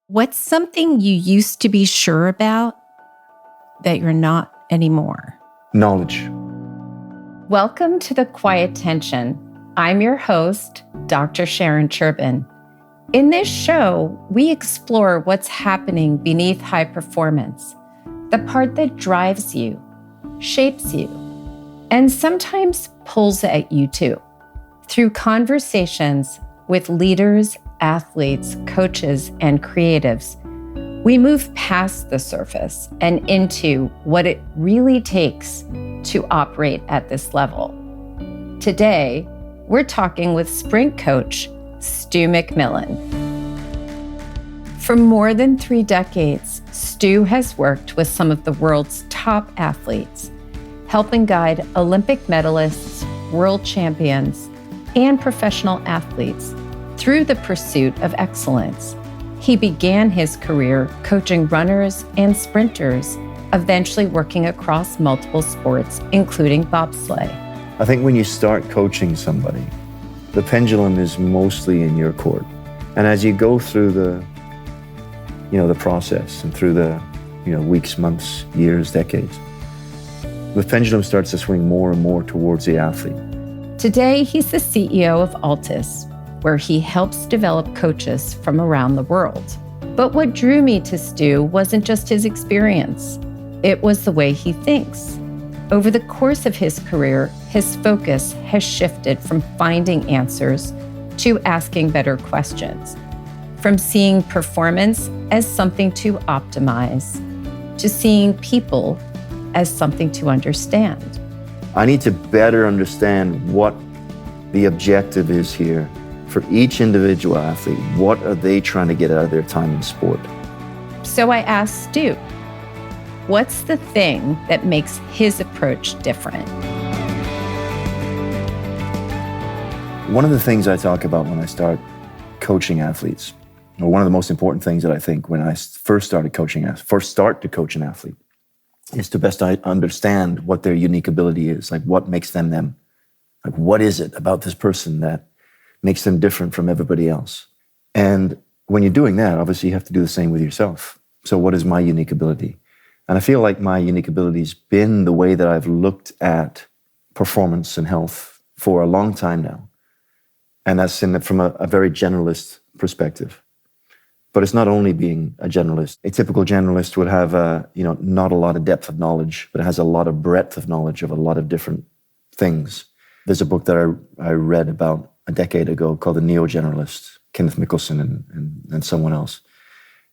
What's something you used to be sure about that you're not anymore? Knowledge. Welcome to The Quiet Tension. I'm your host, Dr. Sharon Chirban. In this show, we explore what's happening beneath high performance, the part that drives you, shapes you, and sometimes pulls at you too. Through conversations with leaders, athletes, coaches, and creatives, we move past the surface and into what it really takes to operate at this level. Today, we're talking with sprint coach Stu McMillan. For more than 3 decades, Stu has worked with some of the world's top athletes, helping guide Olympic medalists, world champions, and professional athletes through the pursuit of excellence. He began his career coaching runners and sprinters, eventually working across multiple sports, including bobsleigh. I think when you start coaching somebody, the pendulum is mostly in your court. And as you go through the process and through the, weeks, months, years, decades, the pendulum starts to swing more and more towards the athlete. Today, he's the CEO of ALTIS, where he helps develop coaches from around the world. But what drew me to Stu wasn't just his experience. It was the way he thinks. Over the course of his career, his focus has shifted from finding answers to asking better questions, from seeing performance as something to optimize, to seeing people as something to understand. I need to better understand what the objective is here for each individual athlete. What are they trying to get out of their time in sport? So I asked Stu, what's the thing that makes his approach different? One of the things I talk about when I start coaching athletes, or one of the most important things that I think when I first start to coach an athlete, is to best understand what their unique ability is, like what makes them them. Like what is it about this person that makes them different from everybody else? And when you're doing that, obviously you have to do the same with yourself. So what is my unique ability? And I feel like my unique ability has been the way that I've looked at performance and health for a long time now. And that's from a very generalist perspective. But it's not only being a generalist. A typical generalist would have not a lot of depth of knowledge, but it has a lot of breadth of knowledge of a lot of different things. There's a book that I read about a decade ago called The Neo-Generalist, Kenneth Mickelson and someone else.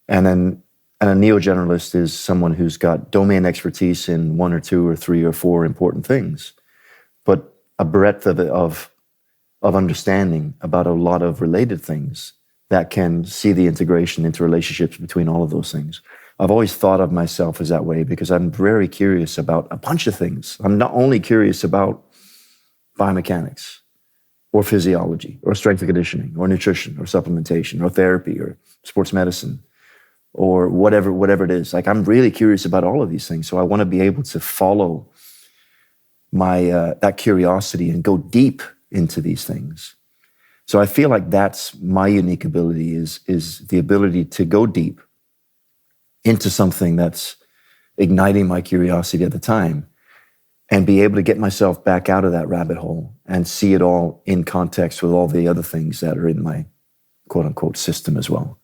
And a neo-generalist is someone who's got domain expertise in 1 or 2 or 3 or 4 important things, but a breadth of understanding about a lot of related things that can see the integration into relationships between all of those things. I've always thought of myself as that way because I'm very curious about a bunch of things. I'm not only curious about biomechanics or physiology or strength and conditioning or nutrition or supplementation or therapy or sports medicine or whatever it is. Like I'm really curious about all of these things. So I want to be able to follow my that curiosity and go deep into these things. So I feel like that's my unique ability is the ability to go deep into something that's igniting my curiosity at the time and be able to get myself back out of that rabbit hole and see it all in context with all the other things that are in my quote unquote system as well.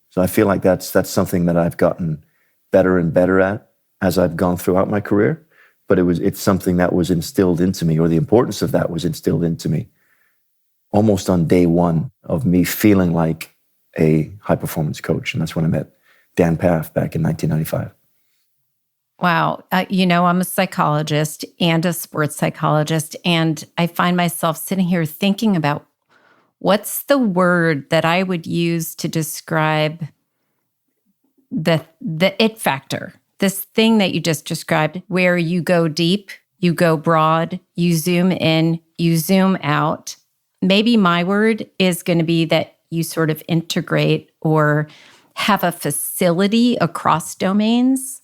So I feel like that's something that I've gotten better and better at as I've gone throughout my career, but it's something that was instilled into me, or the importance of that was instilled into me almost on day one of me feeling like a high-performance coach. And that's when I met Dan Pfaff back in 1995. Wow. I'm a psychologist and a sports psychologist, and I find myself sitting here thinking about what's the word that I would use to describe the it factor, this thing that you just described, where you go deep, you go broad, you zoom in, you zoom out. Maybe my word is going to be that you sort of integrate or have a facility across domains,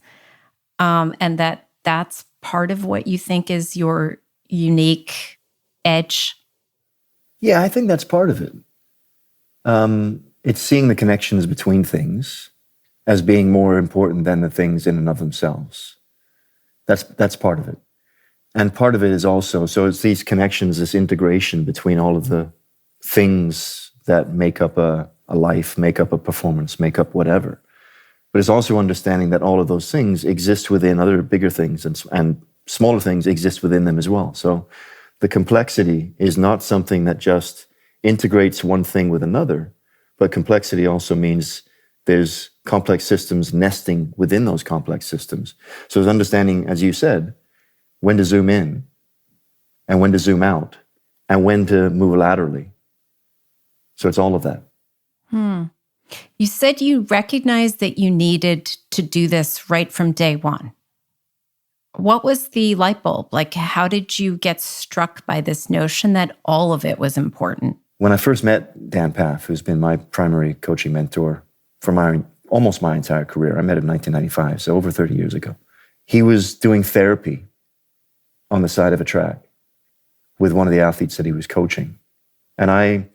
and that's part of what you think is your unique edge. Yeah, I think that's part of it. It's seeing the connections between things as being more important than the things in and of themselves. That's part of it. And part of it is also, so it's these connections, this integration between all of the things that make up a life, make up a performance, make up whatever. But it's also understanding that all of those things exist within other bigger things, and smaller things exist within them as well. So the complexity is not something that just integrates one thing with another, but complexity also means there's complex systems nesting within those complex systems. So it's understanding, as you said, when to zoom in and when to zoom out and when to move laterally. So it's all of that. You said you recognized that you needed to do this right from day one. What was the light bulb? Like, how did you get struck by this notion that all of it was important? When I first met Dan Pfaff, who's been my primary coaching mentor for almost my entire career, I met him in 1995, so over 30 years ago. He was doing therapy on the side of a track with one of the athletes that he was coaching. And I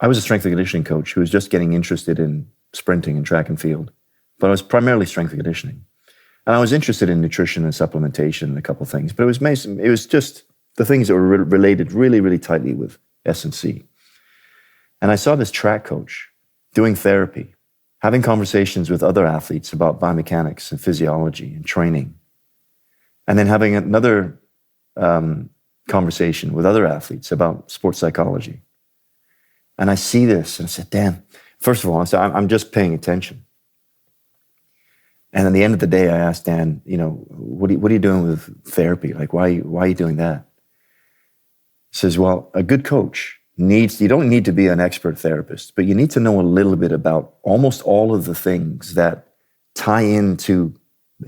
was a strength and conditioning coach who was just getting interested in sprinting and track and field, but I was primarily strength and conditioning. And I was interested in nutrition and supplementation and a couple of things, but it was just the things that were related really, really tightly with S&C. And I saw this track coach doing therapy, having conversations with other athletes about biomechanics and physiology and training, and then having another conversation with other athletes about sports psychology. And I see this and I said, Dan, first of all, I said, I'm just paying attention. And at the end of the day, I asked Dan, what are you doing with therapy? Like, why are you doing that? He says, well, a good coach you don't need to be an expert therapist, but you need to know a little bit about almost all of the things that tie into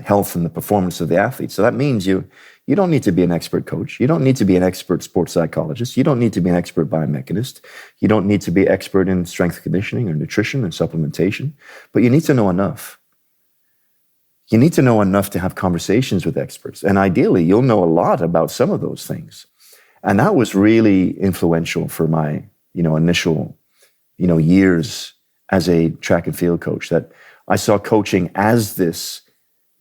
health and the performance of the athlete. So that means you don't need to be an expert coach. You don't need to be an expert sports psychologist. You don't need to be an expert biomechanist. You don't need to be expert in strength and conditioning or nutrition and supplementation, but you need to know enough. You need to know enough to have conversations with experts. And ideally, you'll know a lot about some of those things. And that was really influential for my, initial, years as a track and field coach, that I saw coaching as this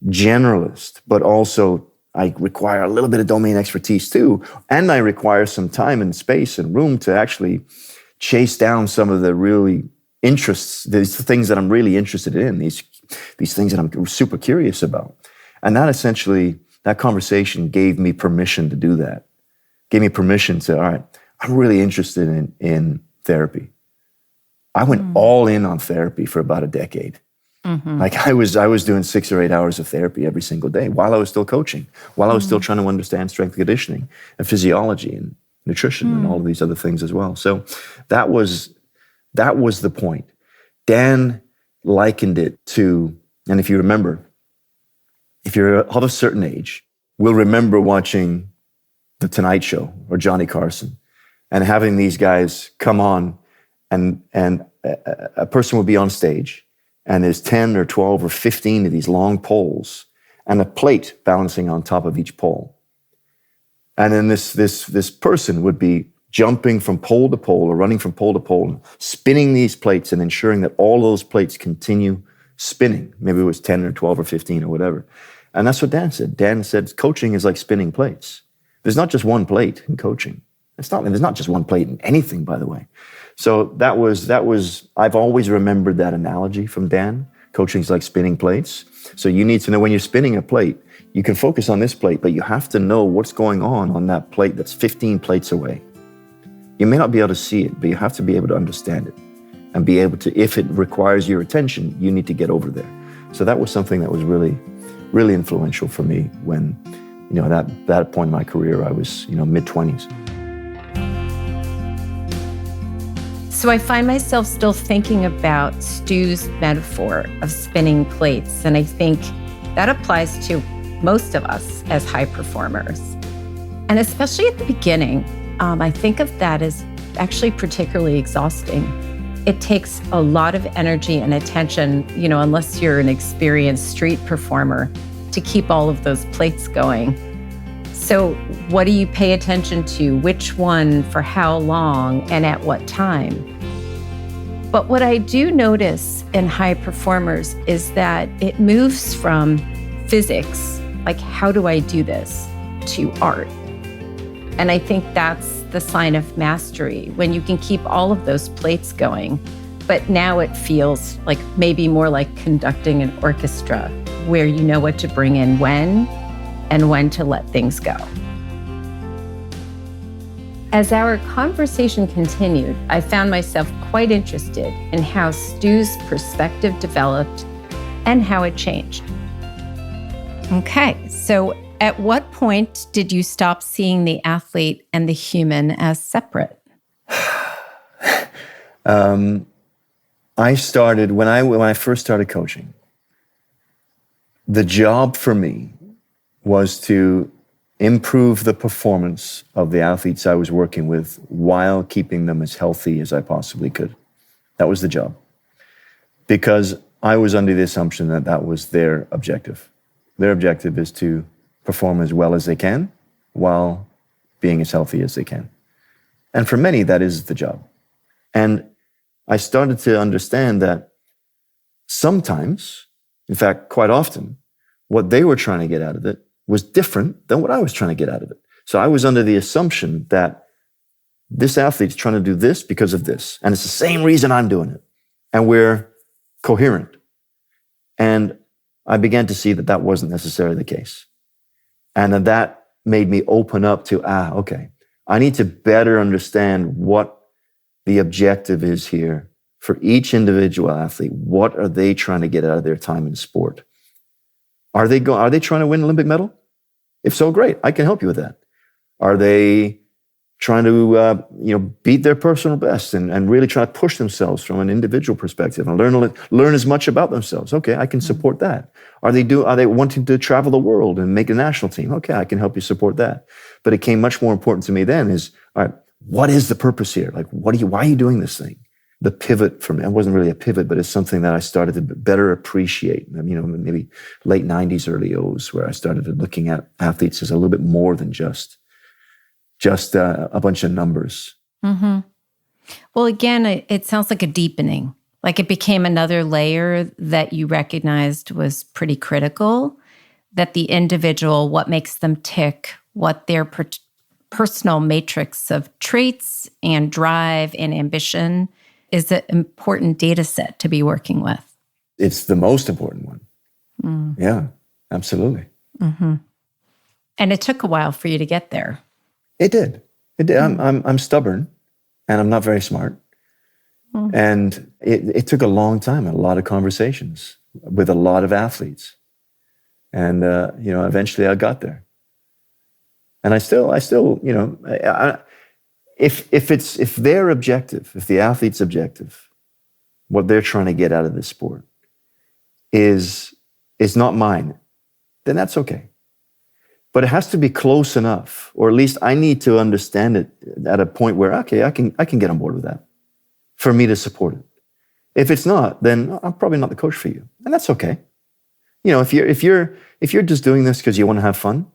generalist, but also I require a little bit of domain expertise too. And I require some time and space and room to actually chase down some of the really interests, these things that I'm really interested in, these things that I'm super curious about. And that conversation gave me permission to do that. Gave me permission to, all right, I'm really interested in therapy. I went all in on therapy for about a decade. Mm-hmm. Like I was doing 6 or 8 hours of therapy every single day while I was still coaching, while I was still trying to understand strength and conditioning and physiology and nutrition and all of these other things as well. So that was the point. Dan likened it to, and if you remember, if you're of a certain age, we'll remember watching The Tonight Show or Johnny Carson and having these guys come on and a person would be on stage and there's 10 or 12 or 15 of these long poles and a plate balancing on top of each pole. And then this person would be jumping from pole to pole or running from pole to pole, spinning these plates and ensuring that all those plates continue spinning. Maybe it was 10 or 12 or 15 or whatever. And that's what Dan said. Dan said, coaching is like spinning plates. There's not just one plate in coaching. There's not just one plate in anything, by the way. So that was, I've always remembered that analogy from Dan. Coaching is like spinning plates. So you need to know when you're spinning a plate, you can focus on this plate, but you have to know what's going on that plate that's 15 plates away. You may not be able to see it, but you have to be able to understand it and be able to, if it requires your attention, you need to get over there. So that was something that was really, really influential for me when, that point in my career, I was, mid-20s. So I find myself still thinking about Stu's metaphor of spinning plates. And I think that applies to most of us as high performers. And especially at the beginning, I think of that as actually particularly exhausting. It takes a lot of energy and attention, unless you're an experienced street performer, to keep all of those plates going. So what do you pay attention to? Which one, for how long, and at what time? But what I do notice in high performers is that it moves from physics, like how do I do this, to art. And I think that's the sign of mastery, when you can keep all of those plates going. But now it feels like maybe more like conducting an orchestra, where you know what to bring in when and when to let things go. As our conversation continued, I found myself quite interested in how Stu's perspective developed and how it changed. Okay, so at what point did you stop seeing the athlete and the human as separate? I started, when I first started coaching, the job for me was to improve the performance of the athletes I was working with while keeping them as healthy as I possibly could. That was the job. Because I was under the assumption that that was their objective. Their objective is to perform as well as they can while being as healthy as they can. And for many, that is the job. And I started to understand that sometimes, in fact, quite often, what they were trying to get out of it was different than what I was trying to get out of it. So I was under the assumption that this athlete's trying to do this because of this, and it's the same reason I'm doing it. And we're coherent. And I began to see that that wasn't necessarily the case. And then that made me open up to, okay, I need to better understand what the objective is here for each individual athlete. What are they trying to get out of their time in sport? Are they trying to win an Olympic medal? If so, great. I can help you with that. Are they trying to beat their personal best and really try to push themselves from an individual perspective and learn as much about themselves? Okay, I can support that. Are they wanting to travel the world and make a national team? Okay, I can help you support that. But it became much more important to me then is, all right, what is the purpose here? Like, why are you doing this thing? The pivot for me, it wasn't really a pivot, but it's something that I started to better appreciate. Maybe late 90s, early O's, where I started looking at athletes as a little bit more than just a bunch of numbers. Mm-hmm. Well, again, it sounds like a deepening. Like it became another layer that you recognized was pretty critical, that the individual, what makes them tick, what their personal matrix of traits and drive and ambition is an important data set to be working with. It's the most important one. Mm. Yeah, absolutely. Mm-hmm. And it took a while for you to get there. It did. I'm stubborn, and I'm not very smart. Mm. And it took a long time and a lot of conversations with a lot of athletes. And eventually I got there. And I still, if their objective, if the athlete's objective, what they're trying to get out of this sport is not mine, then that's okay. But it has to be close enough, or at least I need to understand it at a point where, okay, I can get on board with that for me to support it. If it's not, then I'm probably not the coach for you. And that's okay. If you're just doing this because you want to have fun,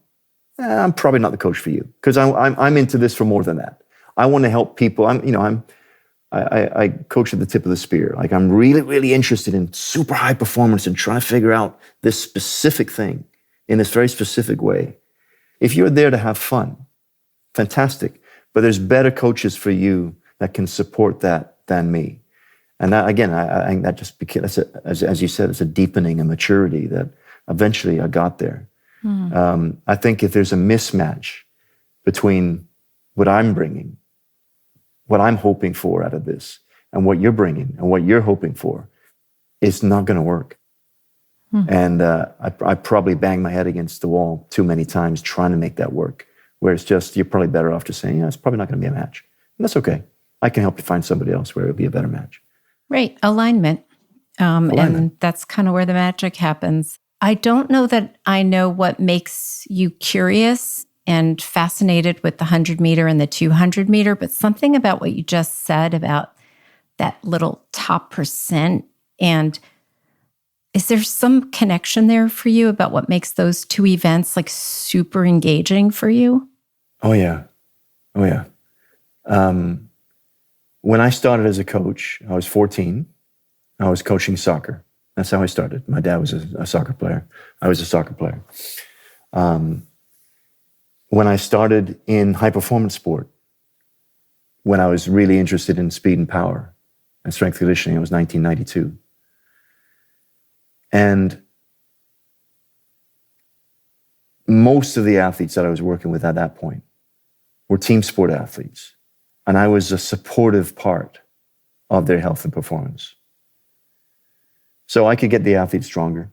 I'm probably not the coach for you, because I'm into this for more than that. I want to help people. I coach at the tip of the spear. Like, I'm really, really interested in super high performance and trying to figure out this specific thing in this very specific way. If you're there to have fun, fantastic. But there's better coaches for you that can support that than me. And that, again, I think that just became, as you said, it's a deepening and maturity that eventually I got there. Mm. I think if there's a mismatch between what I'm bringing, what I'm hoping for out of this, and what you're bringing and what you're hoping for, it's not going to work. Mm. And I probably banged my head against the wall too many times trying to make that work, where it's just, you're probably better off just saying, yeah, it's probably not going to be a match. And that's okay. I can help you find somebody else where it'll be a better match. Right. Alignment. And that's kind of where the magic happens. I don't know that I know what makes you curious and fascinated with the 100-meter and the 200-meter, but something about what you just said about that little top percent. And is there some connection there for you about what makes those two events like super engaging for you? Oh, yeah. When I started as a coach, I was 14. I was coaching soccer. That's how I started. My dad was a soccer player. I was a soccer player. When I started in high-performance sport, when I was really interested in speed and power and strength conditioning, it was 1992. And most of the athletes that I was working with at that point were team sport athletes. And I was a supportive part of their health and performance. So I could get the athletes stronger.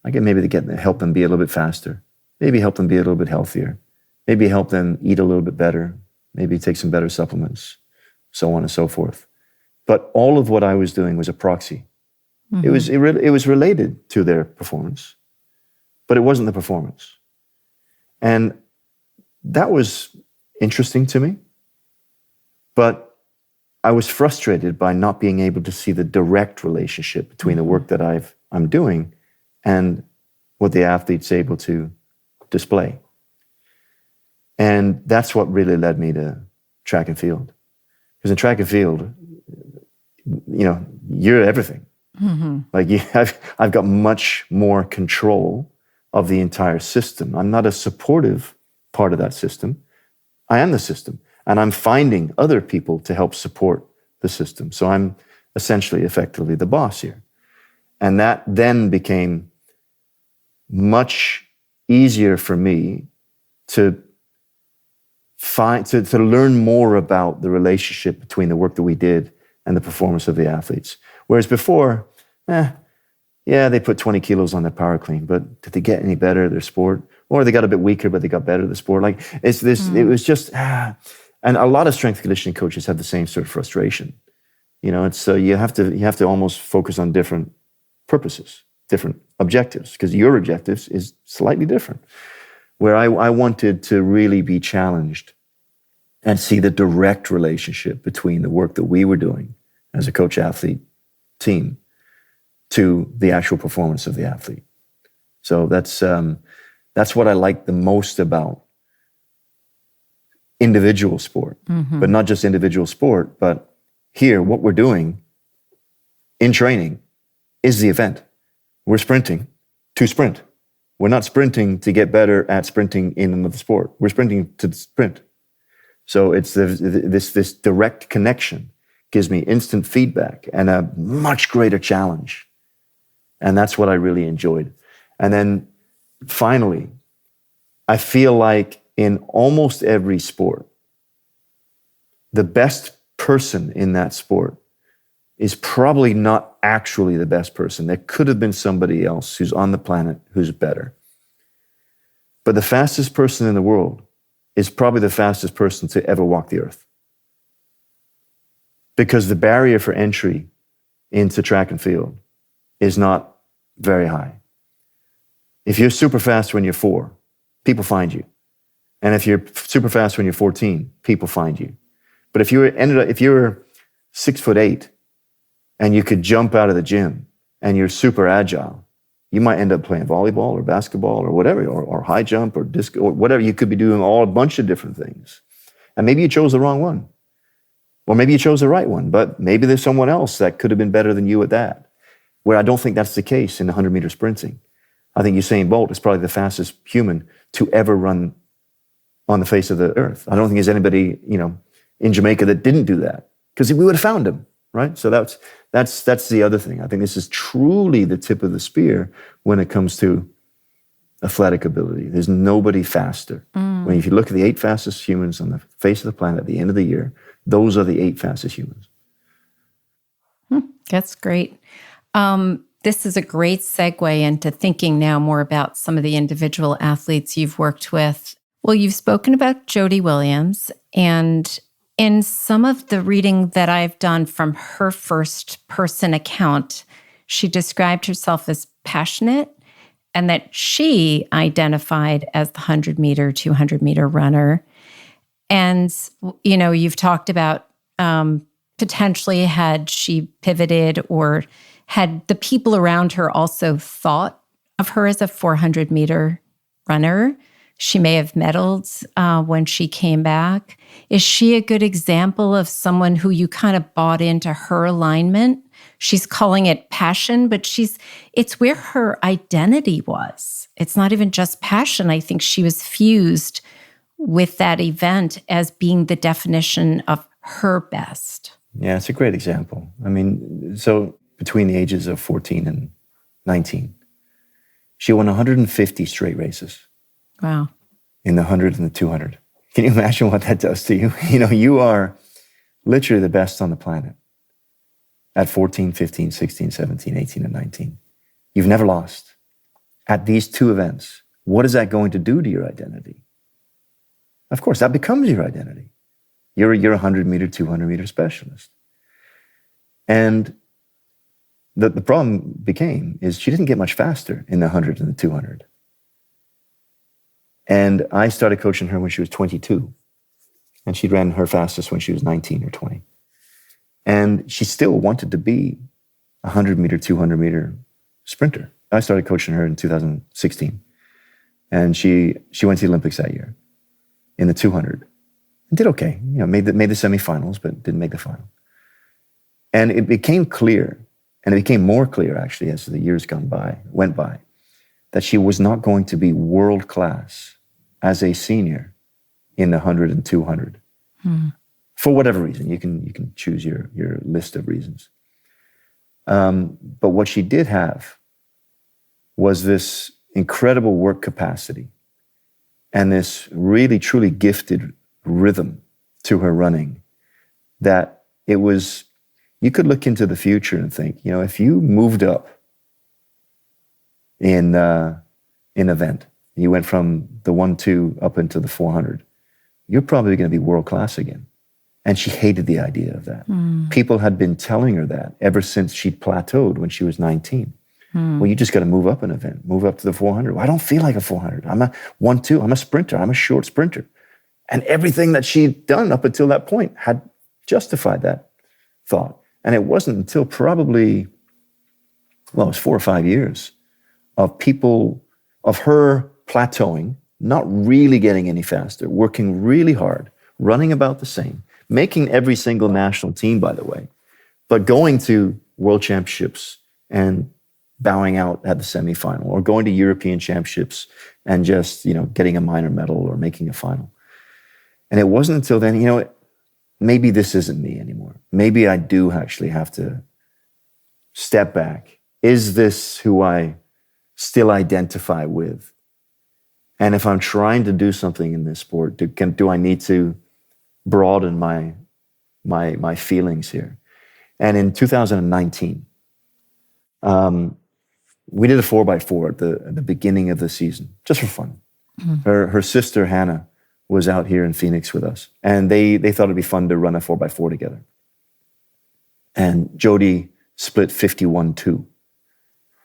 I could maybe help them be a little bit faster, maybe help them be a little bit healthier, maybe help them eat a little bit better, maybe take some better supplements, so on and so forth. But all of what I was doing was a proxy. Mm-hmm. It was related to their performance, but it wasn't the performance. And that was interesting to me. But I was frustrated by not being able to see the direct relationship between the work that I'm doing and what the athlete's able to display. And that's what really led me to track and field. Because in track and field, you're everything. Mm-hmm. Like I've got much more control of the entire system. I'm not a supportive part of that system. I am the system. And I'm finding other people to help support the system. So I'm essentially, effectively the boss here. And that then became much easier for me to learn more about the relationship between the work that we did and the performance of the athletes. Whereas before, they put 20 kilos on their power clean, but did they get any better at their sport? Or they got a bit weaker, but they got better at the sport. Like it's this, It was just, and a lot of strength conditioning coaches have the same sort of frustration. It's you have to almost focus on different purposes, different objectives, because your objectives is slightly different. Where I wanted to really be challenged and see the direct relationship between the work that we were doing as a coach-athlete team to the actual performance of the athlete. So that's what I like the most about individual sport, but not just individual sport, but here, what we're doing in training is the event. We're sprinting to sprint. We're not sprinting to get better at sprinting in another sport. We're sprinting to sprint. So it's this direct connection gives me instant feedback and a much greater challenge. And that's what I really enjoyed. And then finally, I feel like in almost every sport, the best person in that sport is probably not actually the best person. There could have been somebody else who's on the planet who's better. But the fastest person in the world is probably the fastest person to ever walk the earth. Because the barrier for entry into track and field is not very high. If you're super fast when you're 4, people find you. And if you're super fast when you're 14, people find you. But if you're 6'8" and you could jump out of the gym and you're super agile, you might end up playing volleyball or basketball or whatever, or high jump or disc or whatever. You could be doing a bunch of different things. And maybe you chose the wrong one. Or maybe you chose the right one, but maybe there's someone else that could have been better than you at that. Where I don't think that's the case in 100-meter sprinting. I think Usain Bolt is probably the fastest human to ever run on the face of the earth. I don't think there's anybody, in Jamaica that didn't do that, because we would have found him, right? So that's the other thing. I think this is truly the tip of the spear when it comes to athletic ability. There's nobody faster. If you look at the 8 fastest humans on the face of the planet at the end of the year, those are the 8 fastest humans. That's great. This is a great segue into thinking now more about some of the individual athletes you've worked with. Well, you've spoken about Jody Williams, and in some of the reading that I've done from her first person account, she described herself as passionate and that she identified as the 100-meter, 200-meter runner. And, you've talked about potentially had she pivoted or had the people around her also thought of her as a 400-meter runner, She may have medaled when she came back. Is she a good example of someone who you kind of bought into her alignment? She's calling it passion, but it's where her identity was. It's not even just passion. I think she was fused with that event as being the definition of her best. Yeah, it's a great example. I mean, so between the ages of 14 and 19, she won 150 straight races. Wow. In the 100 and the 200. Can you imagine what that does to you? You know, you are literally the best on the planet at 14, 15, 16, 17, 18, and 19. You've never lost. At these two events, what is that going to do to your identity? Of course, that becomes your identity. You're a 100-meter, 200-meter specialist. And the problem became is she didn't get much faster in the 100 and the 200. And I started coaching her when she was 22. And she ran her fastest when she was 19 or 20. And she still wanted to be a 100-meter, 200-meter sprinter. I started coaching her in 2016. And she went to the Olympics that year in the 200. And did okay. You know, made the semifinals, but didn't make the final. And it became clear, and it became more clear actually as the years went by, that she was not going to be world-class as a senior in the 100 and 200. For whatever reason. You can choose your list of reasons. But what she did have was this incredible work capacity and this really, truly gifted rhythm to her running that it was, you could look into the future and think, you know, if you moved up in event, you went from the 1-2 up into the 400, you're probably going to be world-class again. And she hated the idea of that. People had been telling her that ever since she'd plateaued when she was 19. Well, you just got to move up an event, move up to the 400. Well, I don't feel like a 400. I'm a 1-2, I'm a sprinter, I'm a short sprinter. And everything that she'd done up until that point had justified that thought. And it wasn't until probably, well, it was 4 or 5 years of her plateauing, not really getting any faster, working really hard, running about the same, making every single national team, by the way, but going to world championships and bowing out at the semifinal, or going to European championships and just, you know, getting a minor medal or making a final. And it wasn't until then, you know, maybe this isn't me anymore. Maybe I do actually have to step back. Is this who I still identify with? And if I'm trying to do something in this sport, do I need to broaden my feelings here? And in 2019, we did a 4x4 at the beginning of the season, just for fun. Her sister, Hannah, was out here in Phoenix with us. And they thought it'd be fun to run a 4x4 together. And Jody split 51-2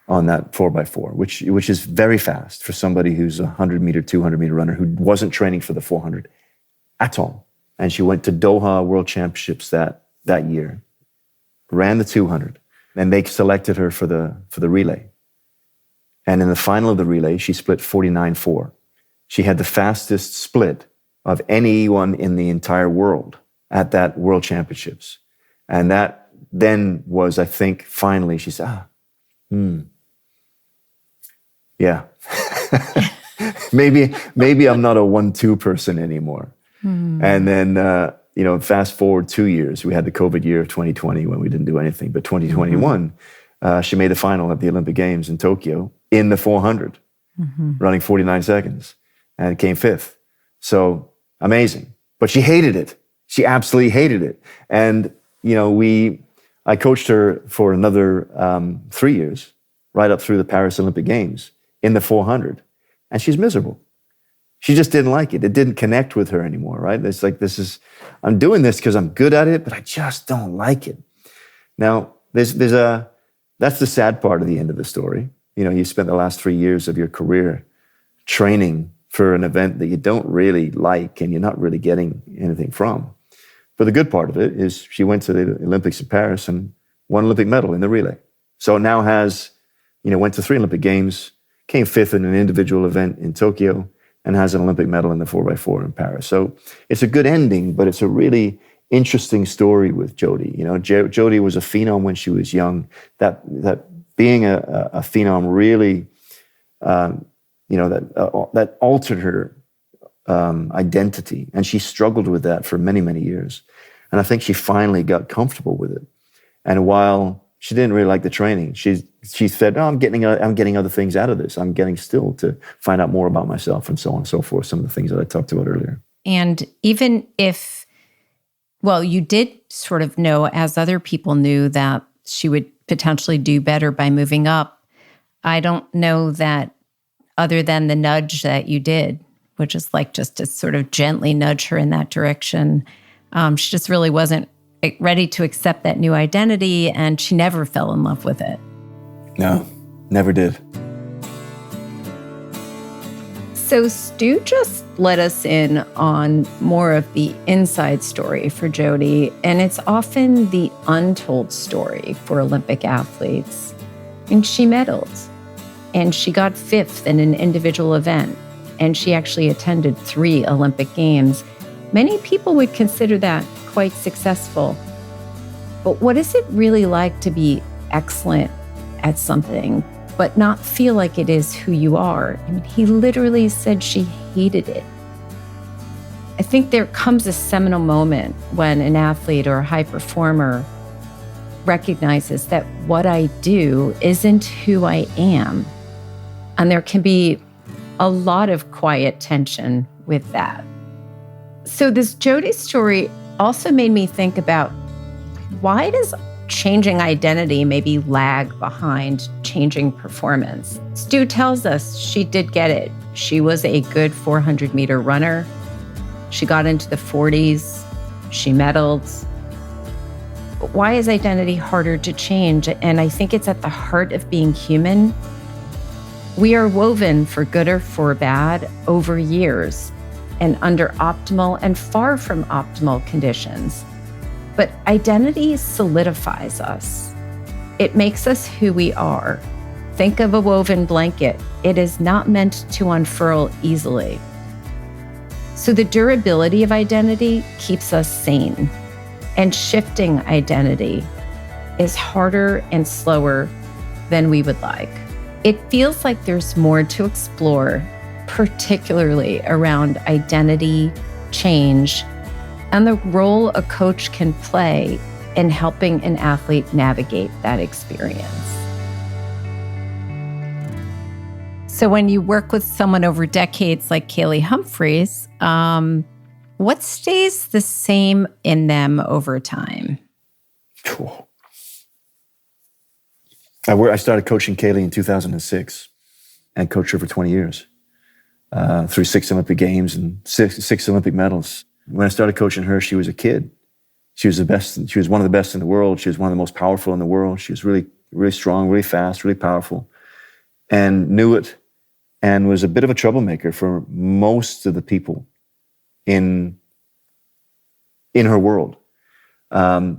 on that 4x4, which is very fast for somebody who's a 100-meter, 200-meter runner who wasn't training for the 400 at all. And she went to Doha World Championships that year, ran the 200, and they selected her for the relay. And in the final of the relay, she split 49-4. She had the fastest split of anyone in the entire world at that World Championships. And that then was, I think, finally, she said, yeah. maybe I'm not a 1-2 person anymore. And then, fast forward 2 years, we had the COVID year of 2020 when we didn't do anything, but 2021, she made the final at the Olympic Games in Tokyo in the 400, running 49 seconds, and came 5th. So amazing. But she hated it. She absolutely hated it. And, I coached her for another 3 years, right up through the Paris Olympic Games in the 400. And she's miserable. She just didn't like it. It didn't connect with her anymore, right? It's like, I'm doing this because I'm good at it, but I just don't like it. Now, that's the sad part of the end of the story. You spent the last 3 years of your career training for an event that you don't really like and you're not really getting anything from. But the good part of it is she went to the Olympics in Paris and won an Olympic medal in the relay. So now went to 3 Olympic Games, came 5th in an individual event in Tokyo, and has an Olympic medal in the 4x4 in Paris. So it's a good ending, but it's a really interesting story with Jodie. You know, Jodie was a phenom when she was young. That being a phenom really, that altered her identity, and she struggled with that for many, many years. And I think she finally got comfortable with it. And while she didn't really like the training, she said, "Oh, I'm getting other things out of this. I'm getting still to find out more about myself," and so on and so forth. Some of the things that I talked about earlier. And even if, well, you did sort of know, as other people knew, that she would potentially do better by moving up. I don't know that, other than the nudge that you did, which is like just to sort of gently nudge her in that direction. She just really wasn't ready to accept that new identity, and she never fell in love with it. No, never did. So Stu just let us in on more of the inside story for Jodie, and it's often the untold story for Olympic athletes. And she medaled, and she got 5th in an individual event, and she actually attended 3 Olympic Games. Many people would consider that quite successful. But what is it really like to be excellent at something, but not feel like it is who you are? I mean, he literally said she hated it. I think there comes a seminal moment when an athlete or a high performer recognizes that what I do isn't who I am. And there can be a lot of quiet tension with that. So this Jodie story also made me think about, why does changing identity maybe lag behind changing performance? Stu tells us she did get it. She was a good 400-meter runner. She got into the 40s. She medaled. But why is identity harder to change? And I think it's at the heart of being human. We are woven, for good or for bad, over years and under optimal and far from optimal conditions. But identity solidifies us. It makes us who we are. Think of a woven blanket. It is not meant to unfurl easily. So the durability of identity keeps us sane. And shifting identity is harder and slower than we would like. It feels like there's more to explore, particularly around identity, change, and the role a coach can play in helping an athlete navigate that experience. So when you work with someone over decades like Kaillie Humphries, what stays the same in them over time? Cool. I started coaching Kaillie in 2006 and coached her for 20 years through 6 Olympic Games and six Olympic medals. When I started coaching her, she was a kid. She was the best. She was one of the best in the world. She was one of the most powerful in the world. She was really, really strong, really fast, really powerful, and knew it, and was a bit of a troublemaker for most of the people in her world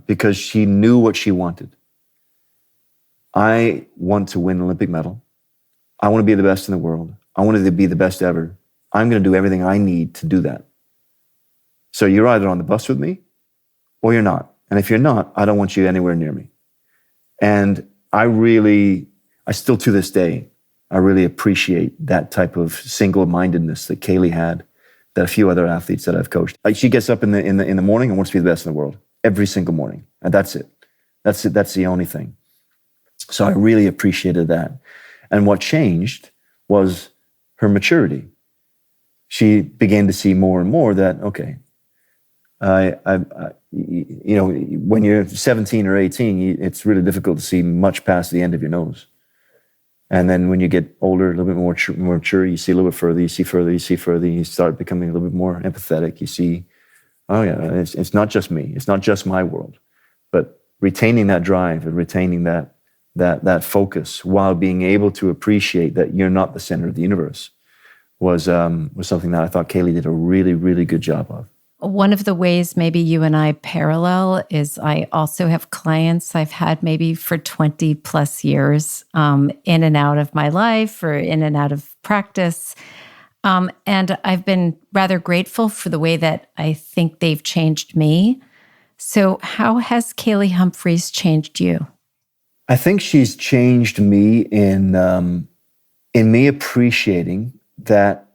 because she knew what she wanted. I want to win an Olympic medal. I want to be the best in the world. I wanted to be the best ever. I'm going to do everything I need to do that. So you're either on the bus with me or you're not. And if you're not, I don't want you anywhere near me. And I still to this day, I really appreciate that type of single-mindedness that Kaillie had, that a few other athletes that I've coached. Like, she gets up in the morning and wants to be the best in the world every single morning. And that's it. That's it. That's the only thing. So I really appreciated that. And what changed was her maturity. She began to see more and more that, okay, when you're 17 or 18, it's really difficult to see much past the end of your nose. And then when you get older, a little bit more mature, you see a little bit further, you see further, you see further, you start becoming a little bit more empathetic. You see, oh yeah, it's not just me, it's not just my world. But retaining that drive and retaining that focus while being able to appreciate that you're not the center of the universe was something that I thought Kaillie did a really, really good job of. One of the ways maybe you and I parallel is I also have clients I've had maybe for 20 plus years in and out of my life or in and out of practice. And I've been rather grateful for the way that I think they've changed me. So how has Kaylee Humphreys changed you? I think she's changed me in me appreciating that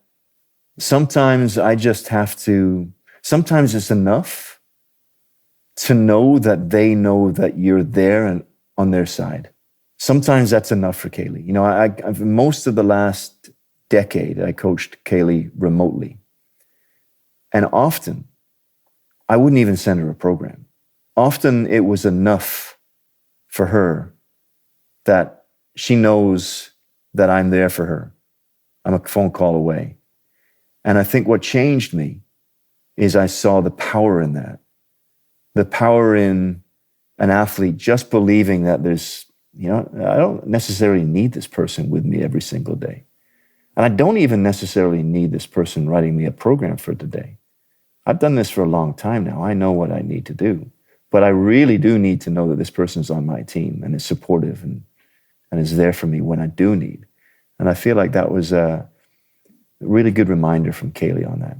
sometimes I just have to, sometimes it's enough to know that they know that you're there and on their side. Sometimes that's enough for Kaylee. You know, I've most of the last decade, I coached Kaylee remotely. And often, I wouldn't even send her a program. Often it was enough for her that she knows that I'm there for her. I'm a phone call away. And I think what changed me is I saw the power in that. The power in an athlete just believing that there's, you know, I don't necessarily need this person with me every single day. And I don't even necessarily need this person writing me a program for today. I've done this for a long time now. I know what I need to do. But I really do need to know that this person's on my team and is supportive and is there for me when I do need. And I feel like that was a really good reminder from Kaylee on that.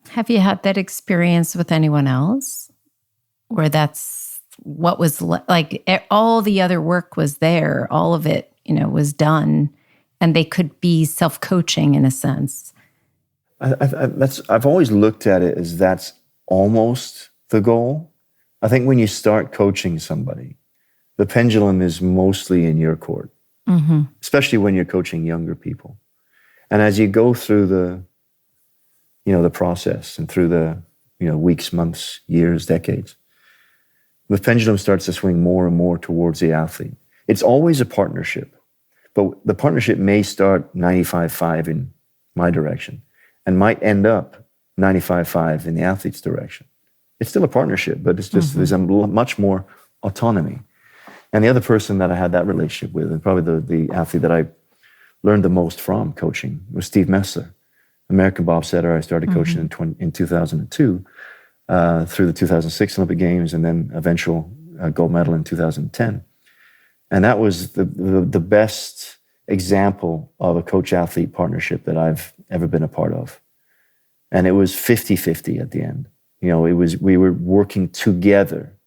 Have you had that experience with anyone else? Where that's what was like all the other work was there, all of it, you know, was done, and they could be self-coaching in a sense. I've always looked at it as that's almost the goal. I think when you start coaching somebody, the pendulum is mostly in your court, especially when you're coaching younger people. And as you go through the process and through the, weeks, months, years, decades, the pendulum starts to swing more and more towards the athlete. It's always a partnership, but the partnership may start 95-5 in my direction and might end up 95-5 in the athlete's direction. It's still a partnership, but it's just there's a much more autonomy. And the other person that I had that relationship with, and probably the athlete that I learned the most from coaching, was Steve Messler, American bobsledder. I started coaching in 2002 through the 2006 Olympic Games, and then eventual gold medal in 2010. And that was the best example of a coach-athlete partnership that I've ever been a part of. And it was 50-50 at the end. We were working together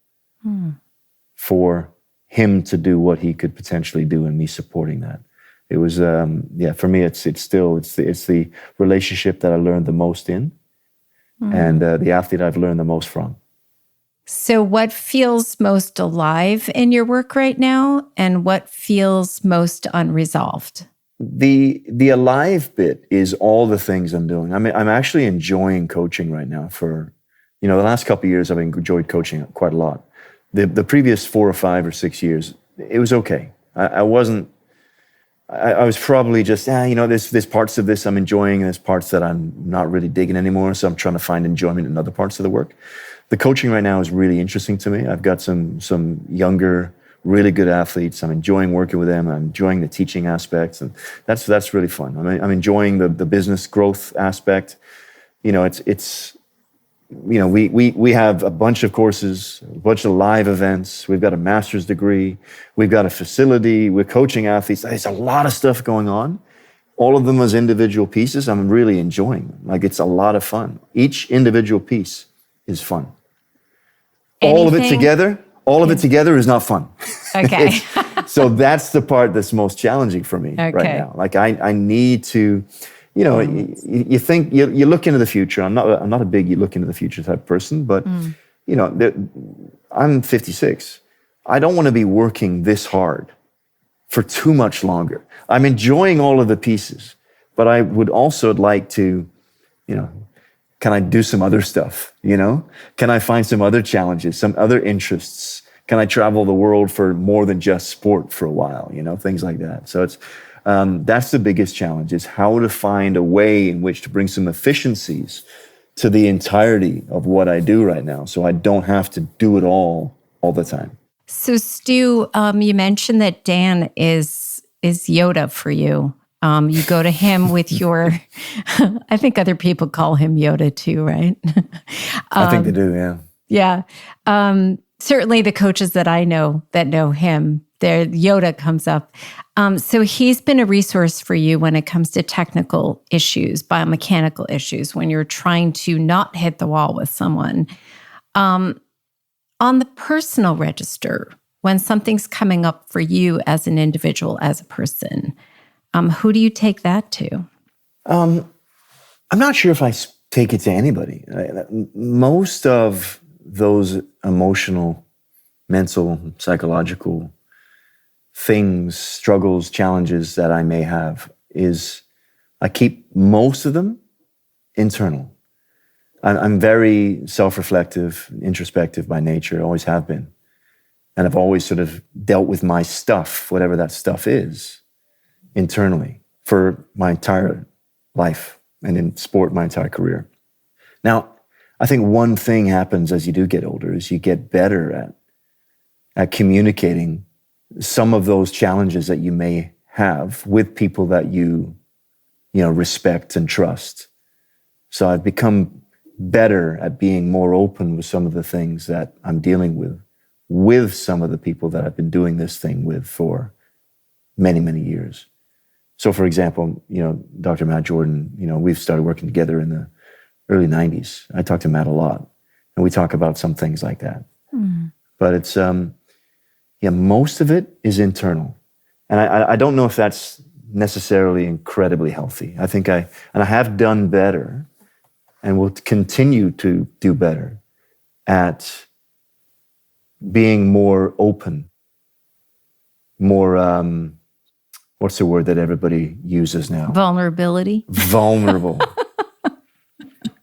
for him to do what he could potentially do, and me supporting that. It was, for me, it's the relationship that I learned the most in, and the athlete I've learned the most from. So what feels most alive in your work right now, and what feels most unresolved? The alive bit is all the things I'm doing. I mean, I'm actually enjoying coaching right now. For the last couple of years, I've enjoyed coaching quite a lot. The previous 4 or 5 or 6 years, it was okay. I wasn't. I was probably just, there's parts of this I'm enjoying, and there's parts that I'm not really digging anymore. So I'm trying to find enjoyment in other parts of the work. The coaching right now is really interesting to me. I've got some younger, really good athletes. I'm enjoying working with them. I'm enjoying the teaching aspects, and that's really fun. I'm enjoying the business growth aspect. We have a bunch of courses, a bunch of live events. We've got a master's degree. We've got a facility. We're coaching athletes. There's a lot of stuff going on. All of them as individual pieces. I'm really enjoying them. Like, it's a lot of fun. Each individual piece is fun. All of it together is not fun. Okay. So that's the part that's most challenging for me right now. Like, I need to, you think, you look into the future. I'm not a big you look into the future type person, but I'm 56. I don't want to be working this hard for too much longer. I'm enjoying all of the pieces, but I would also like to, can I do some other stuff? Can I find some other challenges, some other interests? Can I travel the world for more than just sport for a while? Things like that. So it's, that's the biggest challenge, is how to find a way in which to bring some efficiencies to the entirety of what I do right now, so I don't have to do it all the time. So Stu, you mentioned that Dan is Yoda for you. You go to him with your, I think other people call him Yoda too, right? I think they do, yeah. Yeah. Certainly the coaches that I know that know him there Yoda comes up. So he's been a resource for you when it comes to technical issues, biomechanical issues, when you're trying to not hit the wall with someone. On the personal register, when something's coming up for you as an individual, as a person, who do you take that to? I'm not sure if I take it to anybody. Most of those emotional, mental, psychological things, struggles, challenges that I may have I keep most of them internal. I'm very self-reflective, introspective by nature, always have been. And I've always sort of dealt with my stuff, whatever that stuff is, internally for my entire life and in sport my entire career. Now, I think one thing happens as you do get older is you get better at communicating some of those challenges that you may have with people that you respect and trust. So I've become better at being more open with some of the things that I'm dealing with some of the people that I've been doing this thing with for many, many years. So for example, Dr. Matt Jordan, we've started working together in the early 90s. I talk to Matt a lot, and we talk about some things like that. Mm. But it's, most of it is internal. And I don't know if that's necessarily incredibly healthy. I think I have done better and will continue to do better at being more open, more, what's the word that everybody uses now? Vulnerability. Vulnerable.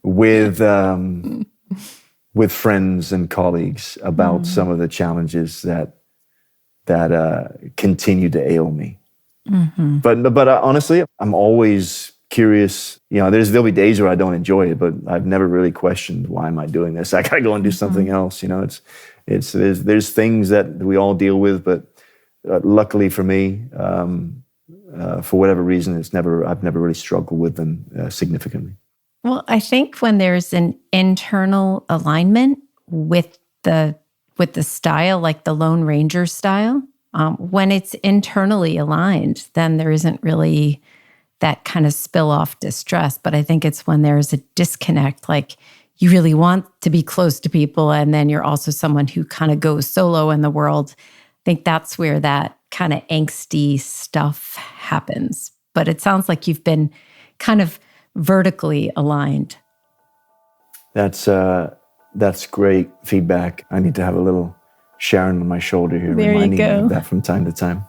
with friends and colleagues about some of the challenges that continue to ail me. Mm-hmm. But honestly, I'm always curious. There'll be days where I don't enjoy it, but I've never really questioned, why am I doing this? I gotta go and do something else. There's things that we all deal with, but luckily for me, for whatever reason, I've never really struggled with them significantly. Well, I think when there's an internal alignment with the style, like the Lone Ranger style, when it's internally aligned, then there isn't really that kind of spill-off distress. But I think it's when there's a disconnect, like you really want to be close to people, and then you're also someone who kind of goes solo in the world. I think that's where that kind of angsty stuff happens. But it sounds like you've been kind of vertically aligned. That's great feedback. I need to have a little Sharon on my shoulder here, reminding me of that from time to time.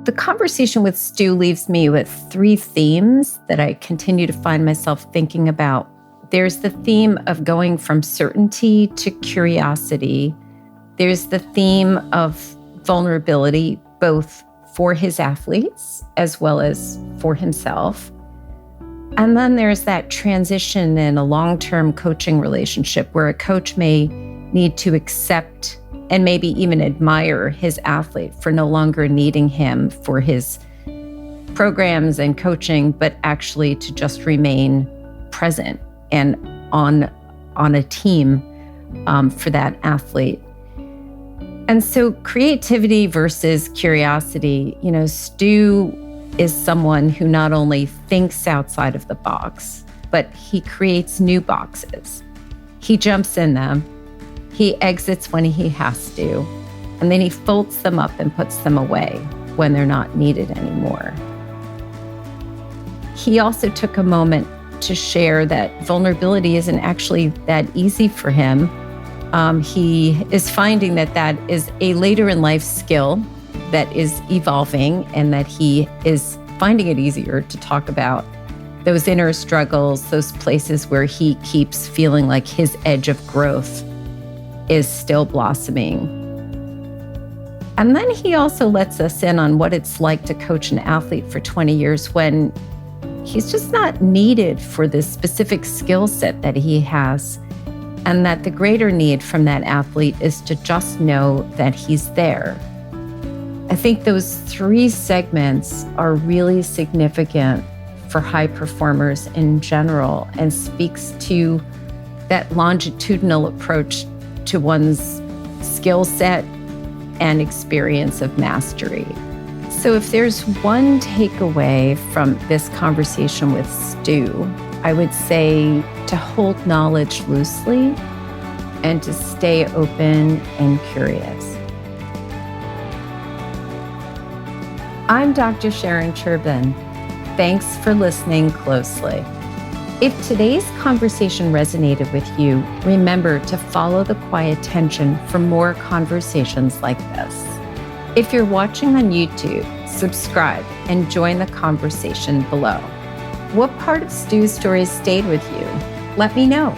The conversation with Stu leaves me with 3 themes that I continue to find myself thinking about. There's the theme of going from certainty to curiosity. There's the theme of vulnerability, both for his athletes as well as for himself. And then there's that transition in a long-term coaching relationship where a coach may need to accept and maybe even admire his athlete for no longer needing him for his programs and coaching, but actually to just remain present and on a team for that athlete. And so creativity versus curiosity, Stu is someone who not only thinks outside of the box, but he creates new boxes. He jumps in them, he exits when he has to, and then he folds them up and puts them away when they're not needed anymore. He also took a moment to share that vulnerability isn't actually that easy for him. He is finding that is a later in life skill that is evolving, and that he is finding it easier to talk about those inner struggles, those places where he keeps feeling like his edge of growth is still blossoming. And then he also lets us in on what it's like to coach an athlete for 20 years when he's just not needed for this specific skill set that he has, and that the greater need from that athlete is to just know that he's there. I think those 3 segments are really significant for high performers in general, and speaks to that longitudinal approach to one's skill set, and experience of mastery. So if there's one takeaway from this conversation with Stu, I would say to hold knowledge loosely and to stay open and curious. I'm Dr. Sharon Chirban. Thanks for listening closely. If today's conversation resonated with you, remember to follow the Quiet Tension for more conversations like this. If you're watching on YouTube, subscribe and join the conversation below. What part of Stu's story stayed with you? Let me know.